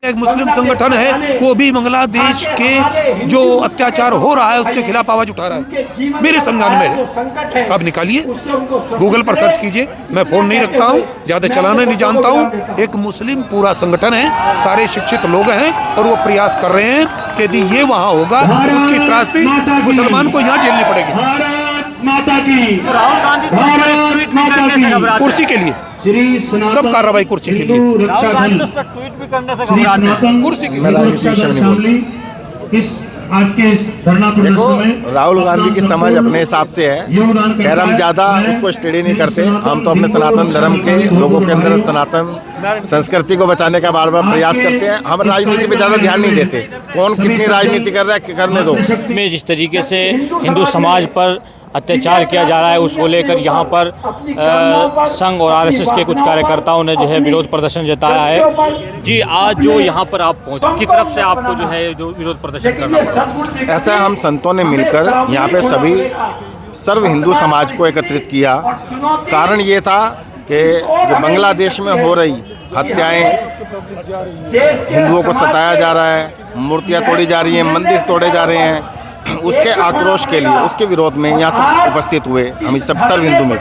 एक मुस्लिम संगठन है, वो भी बांग्लादेश के जो अत्याचार हो रहा है उसके खिलाफ आवाज उठा रहा है। मेरे संज्ञान में है, आप निकालिए, गूगल पर सर्च कीजिए। मैं फोन नहीं रखता हूँ, ज्यादा चलाना नहीं जानता हूँ। एक मुस्लिम पूरा संगठन है, सारे शिक्षित लोग हैं और वो प्रयास कर रहे हैं कि यदि ये वहाँ होगा उसकी त्रासदी मुसलमान को यहाँ झेलनी पड़ेगी। माता की कुर्सी के लिए सब कार्रवाई कुर्सी के लिए, ट्वीट भी करने से घबराते हैं। कुर्सी के लिए। इस आज के इस धरना प्रदर्शन में राहुल गांधी की समझ अपने हिसाब से है, खैर हम ज्यादा उसको स्टडी नहीं करते। हम तो अपने सनातन धर्म के लोगों के अंदर सनातन संस्कृति को बचाने का बार बार प्रयास करते हैं। हम राजनीति पे ज्यादा ध्यान नहीं देते, कौन कितनी राजनीति कर रहा है करने दो। में जिस तरीके से हिंदू समाज पर अत्याचार किया जा रहा है उसको लेकर यहाँ पर संघ और आरएसएस के कुछ कार्यकर्ताओं ने जो है विरोध प्रदर्शन जताया है। जी, आज जो यहाँ पर आप पहुँचे, किस तरफ से आपको जो है जो विरोध प्रदर्शन करना पड़ा? ऐसा हम संतों ने मिलकर यहाँ पे सभी सर्व हिंदू समाज को एकत्रित किया। कारण ये था कि जो बांग्लादेश में हो रही हत्याएं, हिंदुओं को सताया जा रहा है, मूर्तियाँ तोड़ी जा रही हैं, मंदिर तोड़े जा रहे हैं, उसके आक्रोश के लिए, उसके विरोध में यहाँ सब उपस्थित हुए। हम सब सर्व हिंदू में,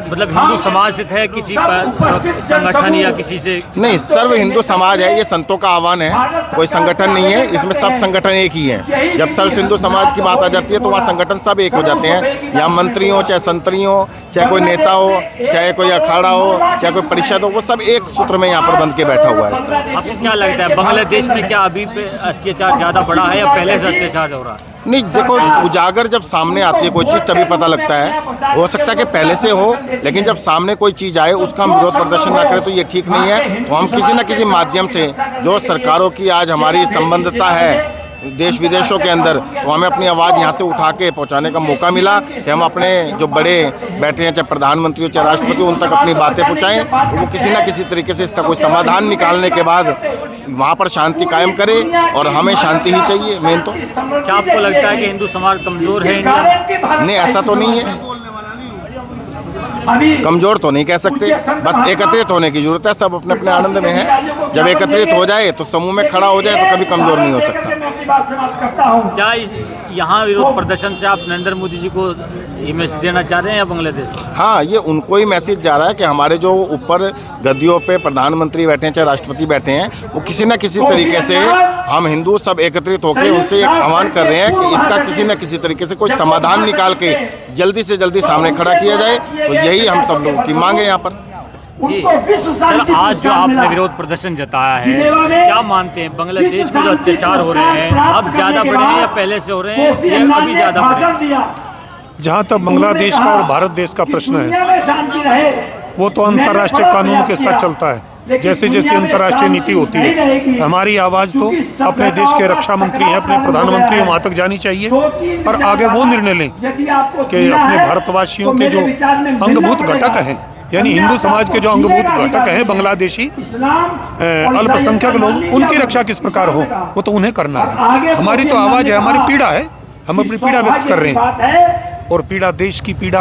मतलब हिंदू समाज से थे, किसी संगठन या किसी से नहीं, सर्व हिंदू समाज है। ये संतों का आह्वान है, कोई संगठन नहीं है इसमें, सब संगठन एक ही हैं। जब सर्व हिंदू समाज की बात आ जाती है तो वहाँ संगठन सब एक हो जाते हैं। यहाँ मंत्री हो, चाहे संतरी हो, चाहे कोई नेता हो, चाहे कोई अखाड़ा हो, चाहे कोई परिषद हो, वो सब एक सूत्र में यहाँ पर बंध के बैठा हुआ है। आपको क्या लगता है बांग्लादेश में क्या अभी पे अत्याचार ज़्यादा बढ़ा है या पहले से अत्याचार हो रहा है? नहीं, देखो, उजागर जब सामने आती है कोई चीज़ तभी पता लगता है। हो सकता है कि पहले से हो, लेकिन जब सामने कोई चीज़ आए उसका हम विरोध प्रदर्शन ना करें तो ये ठीक नहीं है। तो हम किसी न किसी माध्यम से, जो सरकारों की आज हमारी संबंधता है देश विदेशों के अंदर, तो हमें अपनी आवाज़ यहाँ से उठा के पहुँचाने का मौका मिला कि हम अपने जो बड़े बैठे हैं, चाहे प्रधानमंत्री हो चाहे राष्ट्रपति, उन तक अपनी बातें पहुँचाएं। तो वो किसी न किसी तरीके से इसका कोई समाधान निकालने के बाद वहाँ पर शांति कायम करे, और हमें शांति ही चाहिए मेन तो। क्या आपको लगता है कि हिंदू समाज कमज़ोर है इंडिया में? नहीं, ऐसा तो नहीं है, कमजोर तो नहीं कह सकते, बस एकत्रित होने की जरूरत है। सब अपने अपने आनंद में है, जब एकत्रित हो जाए तो समूह में खड़ा हो जाए तो कभी कमजोर नहीं हो सकता। क्या यहाँ विरोध प्रदर्शन से आप नरेंद्र मोदी जी को ये मैसेज देना चाह रहे हैं या बांग्लादेश? हाँ, ये उनको ही मैसेज जा रहा है कि हमारे जो ऊपर गद्दियों पे प्रधानमंत्री बैठे हैं चाहे राष्ट्रपति बैठे हैं, वो किसी न किसी तरीके से हम हिंदू सब एकत्रित होकर उनसे एक आह्वान कर रहे हैं कि इसका किसी न किसी तरीके से कोई समाधान निकाल के जल्दी से जल्दी सामने खड़ा किया जाए। तो यही हम सब लोगों की मांग है यहाँ पर। जी सर, आज जो आपने विरोध प्रदर्शन जताया है, क्या मानते हैं बांग्लादेश में जो अत्याचार हो रहे हैं अब ज़्यादा बढ़े हैं या पहले से हो रहे हैं, या अभी ज़्यादा बढ़े? जहाँ तक बांग्लादेश का और भारत देश का प्रश्न है, वो तो अंतर्राष्ट्रीय कानून के साथ चलता है। जैसे जैसे अंतर्राष्ट्रीय नीति होती है, हमारी आवाज़ तो अपने देश के रक्षा मंत्री हैं, अपने प्रधानमंत्री वहाँ तक जानी चाहिए, और आगे वो निर्णय लें कि अपने भारतवासियों के जो अंगभूत घटक हैं, यानी हिंदू समाज के जो अंगभूत घटक हैं बांग्लादेशी अल्पसंख्यक लोग, उनकी रक्षा किस प्रकार हो, वो तो उन्हें करना है। हमारी तो आवाज़ है, हमारी पीड़ा है, हम अपनी पीड़ा व्यक्त कर रहे हैं, और पीड़ा देश की पीड़ा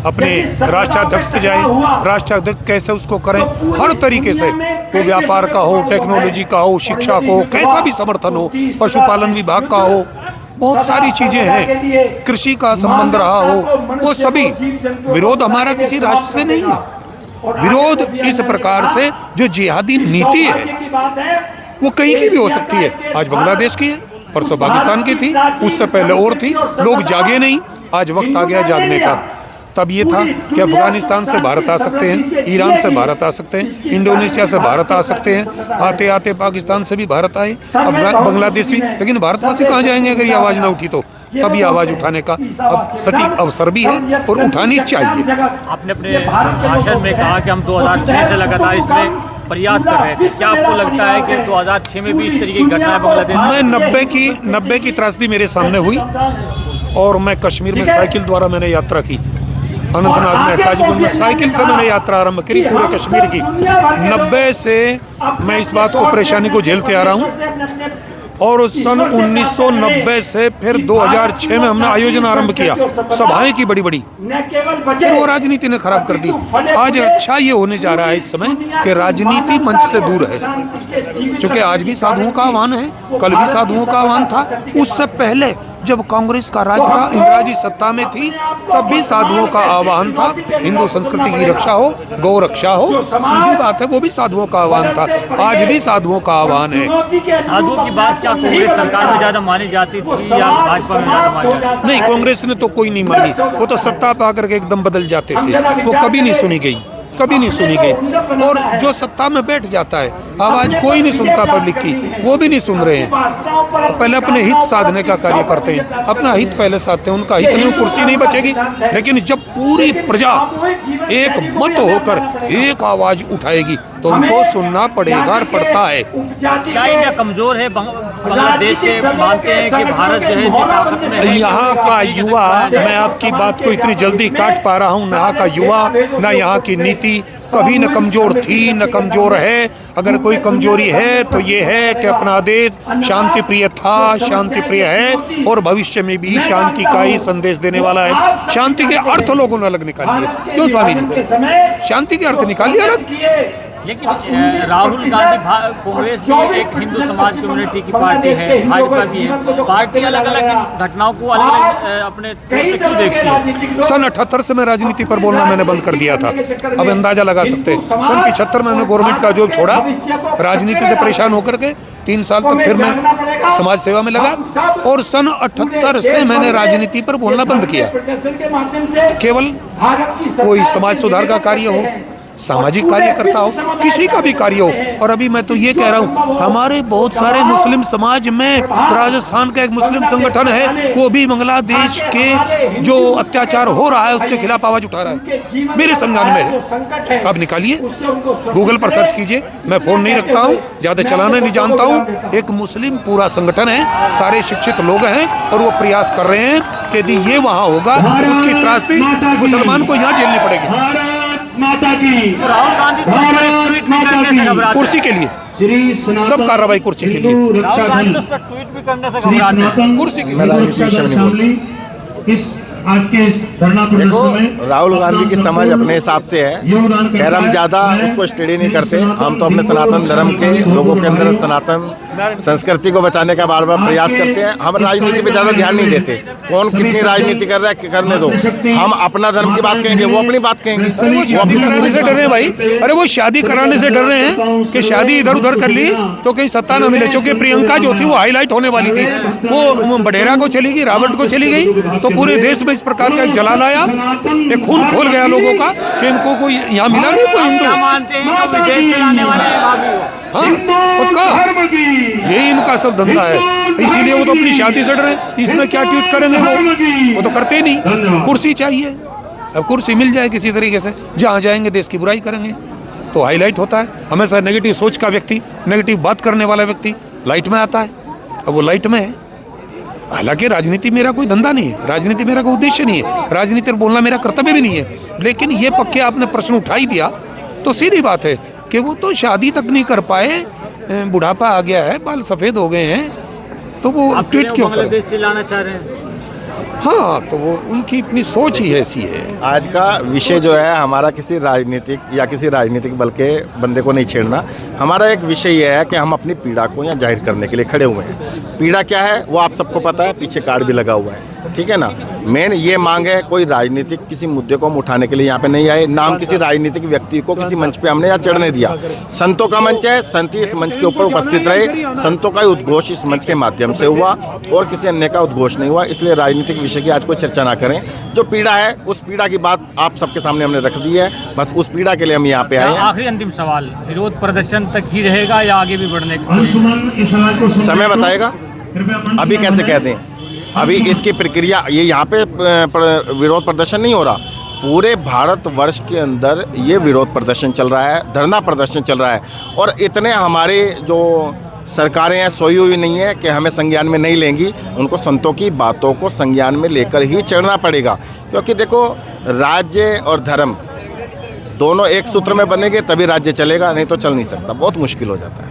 अपने राष्ट्राध्यक्ष से जाए, राष्ट्राध्यक्ष कैसे उसको करें, हर तरीके से, तो व्यापार का हो, टेक्नोलॉजी का हो, शिक्षा को, कैसा भी समर्थन हो, पशुपालन विभाग का हो, बहुत सारी चीजें हैं, कृषि का संबंध रहा हो, वो सभी। विरोध हमारा किसी राष्ट्र से नहीं है, विरोध इस प्रकार से जो जिहादी नीति है वो कहीं की भी हो सकती है। आज बांग्लादेश की है, परसों पाकिस्तान की थी, उससे पहले और थी, लोग जागे नहीं, आज वक्त आ गया जागने का। तब ये था कि अफगानिस्तान से भारत आ सकते हैं, ईरान से भारत आ सकते हैं, इंडोनेशिया से भारत आ सकते हैं, आते आते पाकिस्तान से भी भारत आए, बांग्लादेश भी, लेकिन भारतवासी कहाँ जाएंगे अगर ये आवाज़ ना उठी तो। तब ये आवाज़ उठाने का अब सटीक अवसर भी है और उठानी चाहिए। आपने अपने भाषण में कहा कि हम 2006 से लगातार इसमें प्रयास कर रहे थे, क्या आपको लगता है कि 2006 में भी इस तरीके की घटनाएं बांग्लादेश में? 90 की त्रासदी मेरे सामने हुई, और मैं कश्मीर में साइकिल द्वारा मैंने यात्रा की, अनंतनाग में काजीपुर में साइकिल से मैंने यात्रा आरंभ करी पूरे कश्मीर की। 90 से मैं इस बात को, परेशानी को झेलते आ रहा हूँ, और सन 1990 से फिर 2006 में हमने आयोजन आरंभ किया, सभाएं की बड़ी बड़ी, फिर वो राजनीति ने खराब कर दी। आज अच्छा ये होने जा रहा है इस समय कि राजनीति मंच से दूर है, क्योंकि आज भी साधुओं का आह्वान है, कल भी साधुओं का आह्वान था। उससे पहले जब कांग्रेस का राज था, इंदिरा जी सत्ता में थी, तब भी साधुओं का आह्वान था, हिंदू संस्कृति की रक्षा हो, गौ रक्षा हो, सीधी बात है, वो भी साधुओं का आह्वान था, आज भी साधुओं का आह्वान है। साधुओं की बात क्या कांग्रेस सरकार में ज्यादा मानी जाती थी या भाजपा में ज्यादा मानी जाती? नहीं, कांग्रेस ने तो कोई नहीं मानी, वो तो सत्ता पा करके एकदम बदल जाते थे, वो कभी नहीं सुनी गई, कभी नहीं सुनी गई। और जो सत्ता में बैठ जाता है, आवाज कोई नहीं सुनता पब्लिक की, वो भी नहीं सुन रहे हैं। पहले अपने हित साधने का कार्य करते हैं, अपना हित पहले साधते हैं, उनका हित नहीं, कुर्सी नहीं बचेगी। लेकिन जब पूरी प्रजा एक मत होकर एक आवाज उठाएगी तो उनको सुनना पड़ेगा और पड़ता है। क्या इंडिया कमजोर है? बांग्लादेश से मानते हैं कि भारत जो है यहाँ का युवा, मैं आपकी बात को इतनी जल्दी काट पा रहा हूँ, यहाँ का युवा न यहाँ की नीति कभी न कमजोर थी न कमजोर है। अगर कोई कमजोरी है तो ये है कि अपना देश शांति प्रिय था, शांति प्रिय है और भविष्य में भी शांति का ही संदेश देने वाला है। शांति के अर्थ लोगों ने अलग निकाल लिए, क्यों स्वामी जी? शांति के अर्थ निकाल लिया अलग। लेकिन राहुल गांधी कांग्रेस भी एक हिंदू समाज कम्युनिटी की पार्टी है, भाजपा भी है, पार्टी अलग अलग घटनाओं को अलग अलग अपने क्यों देखती है? सन 78 से मैं राजनीति पर बोलना मैंने बंद कर दिया था, अब अंदाजा लगा सकते हैं। सन 75 में मैंने गवर्नमेंट का जॉब छोड़ा, राजनीति से परेशान होकर के 3 साल तक फिर मैं समाज सेवा में लगा और सन 78 से मैंने राजनीति पर बोलना बंद किया। केवल कोई समाज सुधार का कार्य हो, सामाजिक कार्य करता हो, किसी का भी कार्य हो। और अभी मैं तो ये कह रहा हूँ, हमारे बहुत सारे मुस्लिम समाज में, राजस्थान का एक मुस्लिम संगठन है, वो भी बांग्लादेश के जो अत्याचार हो रहा है उसके खिलाफ आवाज उठा रहा है, मेरे संज्ञान में है। आप निकालिए, गूगल पर सर्च कीजिए, मैं फोन नहीं रखता हूँ, ज्यादा चलाना नहीं जानता हूँ। एक मुस्लिम पूरा संगठन है, सारे शिक्षित लोग हैं और वो प्रयास कर रहे हैं कि यदि ये वहाँ होगा उसकी त्रासदी मुसलमान को यहाँ झेलनी पड़ेगी। माता की, राहुल गांधी भारत माता की, कुर्सी के लिए, श्री सनातन सब कार्रवाई कुर्सी के लिए, हिंदू रक्षा दल, ट्वीट भी करने से श्री घबराते हैं। सनातन कुर्सी की हिंदू रक्षा दल शामली इस आज के इस धरना प्रदर्शन में राहुल गांधी की समझ अपने हिसाब से है, खैर हम ज़्यादा उसको स्टडी नहीं करते। हम तो अपने सनातन धर्म के लोगों के अंदर सनातन संस्कृति को बचाने का बार बार प्रयास करते हैं। हम राजनीति पे ज़्यादा ध्यान नहीं देते, कौन कितनी राजनीति कर रहा है करने दो, हम अपना धर्म की बात कहेंगे, वो अपनी बात कहेंगे। वो अपनी कराने से डर रहे हैं भाई, अरे वो शादी कराने से डर रहे हैं कि शादी इधर उधर कर ली तो कहीं सत्ता न मिले। क्योंकि प्रियंका जो थी वो हाईलाइट होने वाली थी, वो बडेरा को चली गई, रावट को चली गई, तो पूरे देश में इस प्रकार का एक जलाल आया, एक खून खोल गया लोगों का कि इनको कोई यहाँ मिला नहीं कोई हिंदू। हाँ, पक्का यही इनका सब धंधा है, इसीलिए वो तो अपनी शादी से डरे। इसमें क्या ट्वीट करेंगे वो तो करते ही नहीं। कुर्सी चाहिए, अब कुर्सी मिल जाए किसी तरीके से, जहाँ जाएंगे देश की बुराई करेंगे तो हाईलाइट होता है। हमेशा नेगेटिव सोच का व्यक्ति, नेगेटिव बात करने वाला व्यक्ति लाइट में आता है, अब वो लाइट में है। हालांकि राजनीति मेरा कोई धंधा नहीं है, राजनीति मेरा कोई उद्देश्य नहीं है, राजनीति पर बोलना मेरा कर्तव्य भी नहीं है। लेकिन ये पक्के आपने प्रश्न उठाई दिया तो सीधी बात है कि वो तो शादी तक नहीं कर पाए, बुढ़ापा आ गया है, बाल सफ़ेद हो गए हैं, तो वो ट्वीट क्यों करें? बांग्लादेश से लाना चाह रहे हैं। हाँ, तो वो उनकी अपनी सोच ही ऐसी है। आज का विषय जो है हमारा किसी राजनीतिक या किसी राजनीतिक बल के बंदे को नहीं छेड़ना। हमारा एक विषय ये है कि हम अपनी पीड़ा को यहाँ जाहिर करने के लिए खड़े हुए हैं। पीड़ा क्या है वो आप सबको पता है, पीछे कार्ड भी लगा हुआ है, ठीक है ना। मेन ये मांग है, कोई राजनीतिक किसी मुद्दे को हम उठाने के लिए यहाँ पे नहीं आए, ना हम किसी राजनीतिक व्यक्ति को किसी मंच पे हमने यहाँ चढ़ने दिया। संतों का मंच है, संत इस मंच के ऊपर उपस्थित रहे, संतों का उद्घोष इस मंच के माध्यम से हुआ और किसी अन्य का उद्घोष नहीं हुआ। इसलिए राजनीतिक विषय की आज कोई चर्चा ना करें। जो पीड़ा है उस पीड़ा की बात आप सबके सामने हमने रख दी है, बस उस पीड़ा के लिए हम यहाँ पे आए हैं। आखिरी अंतिम सवाल, विरोध प्रदर्शन तक ही रहेगा या आगे भी बढ़ने समय बताएगा, अभी कैसे कह दें। अभी इसकी प्रक्रिया ये यहाँ पे विरोध प्रदर्शन नहीं हो रहा, पूरे भारतवर्ष के अंदर ये विरोध प्रदर्शन चल रहा है, धरना प्रदर्शन चल रहा है। और इतने हमारे जो सरकारें हैं सोई हुई नहीं है कि हमें संज्ञान में नहीं लेंगी, उनको संतों की बातों को संज्ञान में लेकर ही चढ़ना पड़ेगा। क्योंकि देखो, राज्य और धर्म दोनों एक सूत्र में बनेंगे तभी राज्य चलेगा, नहीं तो चल नहीं सकता, बहुत मुश्किल हो जाता है।